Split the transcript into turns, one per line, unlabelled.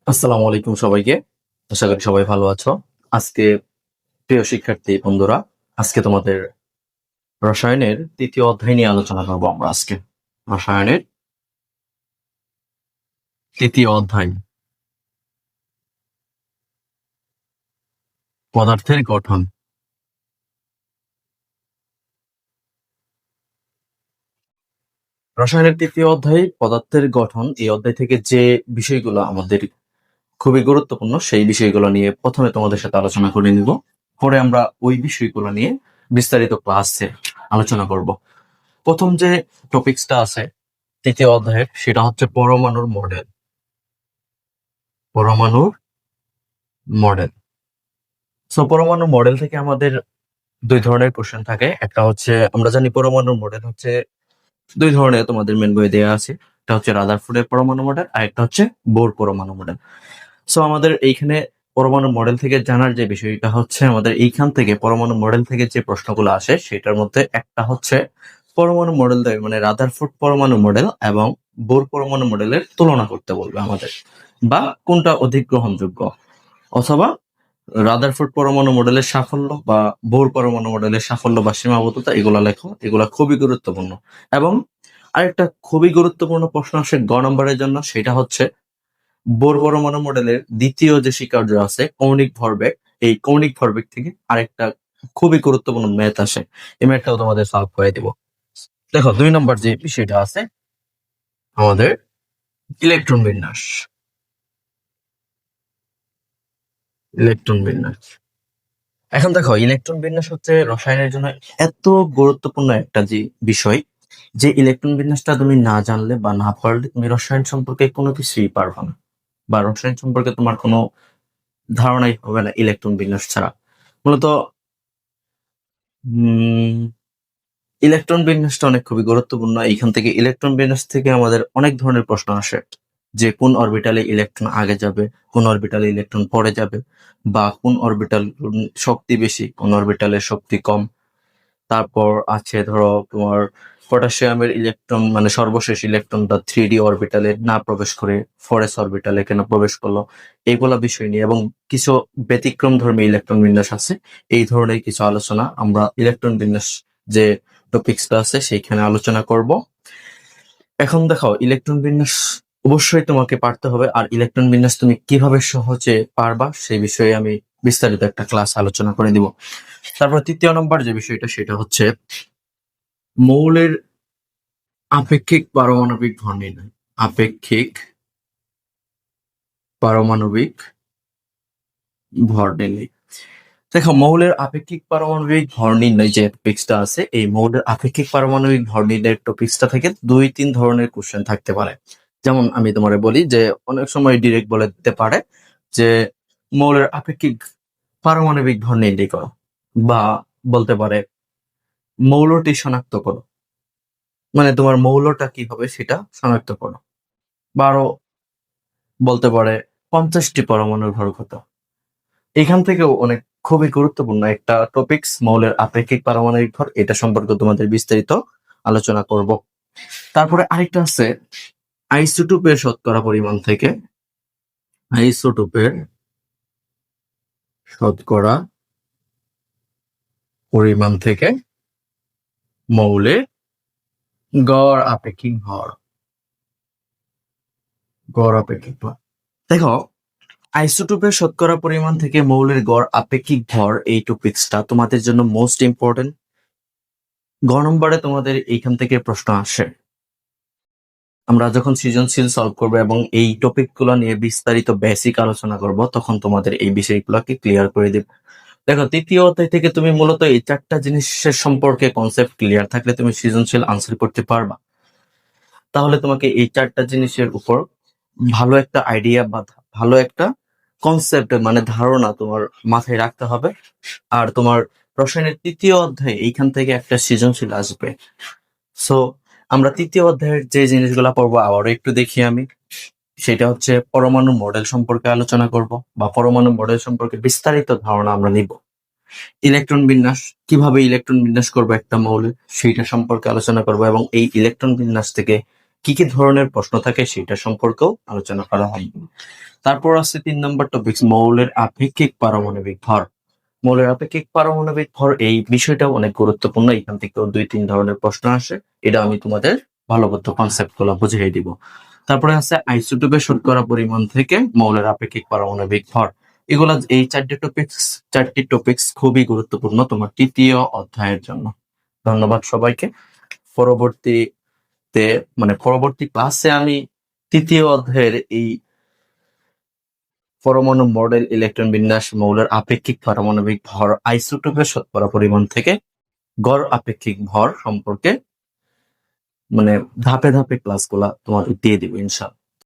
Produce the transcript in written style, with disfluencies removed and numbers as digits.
আসসালামু আলাইকুম সবাইকে। আশা করি সবাই ভালো আছো। আজকে প্রিয় শিক্ষার্থী বন্ধুরা, আজকে তোমাদের রসায়নের ৩য় অধ্যায় নিয়ে আলোচনা করব আমরা আজকে। রসায়নের ৩য় অধ্যায়, পদার্থের গঠন। রসায়নের ৩য় অধ্যায় পদার্থের গঠন। এই অধ্যায় থেকে যে বিষয়গুলো আমাদের খুবই গুরুত্বপূর্ণ সেই বিষয়গুলো নিয়ে প্রথমে তোমাদের সাথে আলোচনা করে নিব। পরে আমরা ওই বিষয়গুলো নিয়ে বিস্তারিত ক্লাসে আলোচনা করব। প্রথম যে টপিকসটা আছে ৩য় অধ্যায়ের, সেটা হচ্ছে পরমাণুর মডেল। পরমাণুর মডেল। পরমাণুর মডেল থেকে আমাদের দুই ধরনের কোশ্চেন থাকে। একটা হচ্ছে, আমরা জানি পরমাণুর মডেল হচ্ছে দুই ধরনের, তোমাদের মেন বইয়ে দেওয়া আছে। একটা হচ্ছে রাদারফোর্ডের পরমাণু মডেল, আর একটা হচ্ছে বোর পরমাণু মডেল। আমাদের এইখানে পরমাণু মডেল থেকে জানার যে বিষয়টা হচ্ছে, আমাদের এইখান থেকে পরমাণু মডেল থেকে যে প্রশ্নগুলো আসে সেটার মধ্যে একটা হচ্ছে পরমাণু মডেল মানে রাদারফোর্ড পরমাণু মডেল এবং বোর পরমাণু মডেলের তুলনা করতে বলবে আমাদের, বা কোনটা অধিক গ্রহণযোগ্য, অথবা রাদারফোর্ড পরমাণু মডেলের সাফল্য বা বোর পরমাণু মডেলের সাফল্য বা সীমাবদ্ধতা, এগুলা লেখো। এগুলা খুবই গুরুত্বপূর্ণ। এবং আরেকটা খুবই গুরুত্বপূর্ণ প্রশ্ন আসে গ নম্বরের জন্য, সেটা হচ্ছে বোর পরমাণু মডেলের দ্বিতীয় যে স্বীকার্য আছে কৌণিক ভরবেগ, এই কৌণিক ভরবেগ থেকে আরেকটা খুবই গুরুত্বপূর্ণ ম্যাথ আসে। এই ম্যাথটাও তোমাদের সলভ করে দিব। দেখো, 2 নম্বর যে বিষয়টা আছে আমাদের ইলেকট্রন বিন্যাস। ইলেকট্রন বিন্যাস। এখন দেখো, ইলেকট্রন বিন্যাস হচ্ছে রসায়নের জন্য এত গুরুত্বপূর্ণ একটা যে বিষয়, যে ইলেকট্রন বিন্যাসটা তুমি না জানলে বা না পড়লে তুমি রসায়ন সম্পর্কে কোনো কিছুই পারবে না, বা রসায়ন সম্পর্কে তোমার কোনো ধারণাই হবে না ইলেকট্রন বিন্যাস ছাড়া। মূলত ইলেকট্রন বিন্যাসটা অনেক খুবই গুরুত্বপূর্ণ। এইখান থেকে ইলেকট্রন বিন্যাস থেকে আমাদের অনেক ধরনের প্রশ্ন আসে, যে কোন অরবিটালে ইলেকট্রন আগে যাবে, কোন অরবিটালে ইলেকট্রন পরে যাবে, বা কোন অরবিটাল শক্তি বেশি, কোন অরবিটালের শক্তি কম। তারপর আছে ধরো তোমার পটাশিয়ামের ইলেকট্রন, মানে সর্বশেষ ইলেকট্রনটা 3D অরবিটালে না প্রবেশ করে 4s অরবিটালে কেন প্রবেশ করলো, এইগুলা বিষয় নিয়ে, এবং কিছু ব্যতিক্রম ধর্মী ইলেকট্রন বিন্যাস আছে। এই ধরনের কিছু আলোচনা আমরা ইলেকট্রন বিন্যাস যে টপিক্সটা আছে সেইখানে আলোচনা করব। এখন দেখো, ইলেকট্রন বিন্যাস অবশ্যই তোমাকে পারতে হবে, আর ইলেকট্রন বিন্যাস তুমি কিভাবে সহজে পারবা সেই বিষয়ে আমি বিস্তারিত একটা ক্লাস আলোচনা করে দিব। তারপর 3য় নম্বর যে বিষয়টা, সেটা হচ্ছে মৌলের আপেক্ষিক পারমাণবিক ভর নির্ণয়। আপেক্ষিক পারমাণবিক ভর নির্ণয়। দেখো, মৌলের আপেক্ষিক পারমাণবিক ভর নির্ণয় যে টপিক্সটা আছে, এই মৌলের আপেক্ষিক পারমাণবিক ভর নির্ণয়ের টপিক্সটা থেকে 2-3 ধরনের কোশ্চেন থাকতে পারে। যেমন আমি তোমারে বলি যে অনেক সময় ডিরেক্ট বলে দিতে পারে যে মৌলের আপেক্ষিক পারমাণবিক ভর নির্ণয় করো, বা বলতে পারে মৌলটি শনাক্ত করো, মানে তোমার মৌলটা কি হবে সেটা শনাক্ত করো। বা আরো বলতে পারে 50টি পরমাণুর ভর কত। এখান থেকেও অনেক খুবই গুরুত্বপূর্ণ একটা টপিকস মৌলের আপেক্ষিক পারমাণবিক ভর, এটা সম্পর্কে তোমাদের বিস্তারিত আলোচনা করব। তারপরে আরেকটা আছে আইসোটোপের শতকরা পরিমাণ থেকে। আইসোটোপের শতকরা পরিমাণ থেকে মৌলের গড় আপেক্ষিক ভর। গড় আপেক্ষিক ভর। দেখো, আইসোটোপের শতকরা পরিমাণ থেকে মৌলের গড় আপেক্ষিক ভর, এই টপিক্সটা তোমাদের জন্য মোস্ট ইম্পর্টেন্ট। গ নম্বরে তোমাদের এইখান থেকে প্রশ্ন আসে। আমরা যখন সৃজনশীল সলভ করবো এবং এই টপিক গুলো নিয়ে বিস্তারিত বেসিক আলোচনা করব, তখন তোমাদের এই বিষয়গুলোকে ক্লিয়ার করে দিব। দেখো, 3য় অধ্যায় থেকে তুমি মূলত এই 4টা জিনিসের সম্পর্কে কনসেপ্ট ক্লিয়ার থাকলে তুমি সৃজনশীল আনসার করতে পারবা। তাহলে তোমাকে এই 4টা জিনিসের উপর ভালো একটা আইডিয়া বা ভালো একটা কনসেপ্ট, মানে ধারণা তোমার মাথায় রাখতে হবে। আর তোমার রসায়নের 3য় অধ্যায়ে এইখান থেকে একটা সৃজনশীল আসবে। সো আমরা 3য় অধ্যায়ের যে জিনিসগুলো পড়বো আবারও একটু দেখি আমি। সেটা হচ্ছে পরমাণু মডেল সম্পর্কে আলোচনা করব, বা পরমাণু মডেল সম্পর্কে বিস্তারিত ধারণা আমরা নিব। ইলেকট্রন বিন্যাস, কিভাবে ইলেকট্রন বিন্যাস করবো একটা মৌলের, সেইটা সম্পর্কে আলোচনা করব, এবং এই ইলেকট্রন বিন্যাস থেকে কি কি ধরনের প্রশ্ন থাকে সেটা সম্পর্কেও আলোচনা করা হয়। তারপর আছে 3 নম্বর টপিক, মৌলের আপেক্ষিক পারমাণবিক ভর। মৌলের আপেক্ষিক পারমাণবিক ভর, এই বিষয়টাও অনেক গুরুত্বপূর্ণ। এখান থেকেও 2-3 ধরনের প্রশ্ন আসে। এটা আমি তোমাদের ভালোমতো কনসেপ্ট গুলো বুঝিয়ে দিব। তারপরে আছে আইসোটোপের শতকরা পরিমাণ থেকে মৌলের আপেক্ষিক পারমাণবিক ভর। এগুলা, এই চারটি টপিকস খুবই গুরুত্বপূর্ণ তোমার তৃতীয় অধ্যায়ের জন্য। ধন্যবাদ সবাইকে। পরবর্তী ক্লাসে আমি তৃতীয় অধ্যায়ের এই পরমাণু মডেল, ইলেকট্রন বিন্যাস, মৌলের আপেক্ষিক পারমাণবিক ভর, আইসোটোপের শতকরা পরিমাণ থেকে গড় আপেক্ষিক ভর সম্পর্কে ধাপে ধাপে ক্লাসগুলা তোমাদের দিয়ে দিব ইনশাআল্লাহ।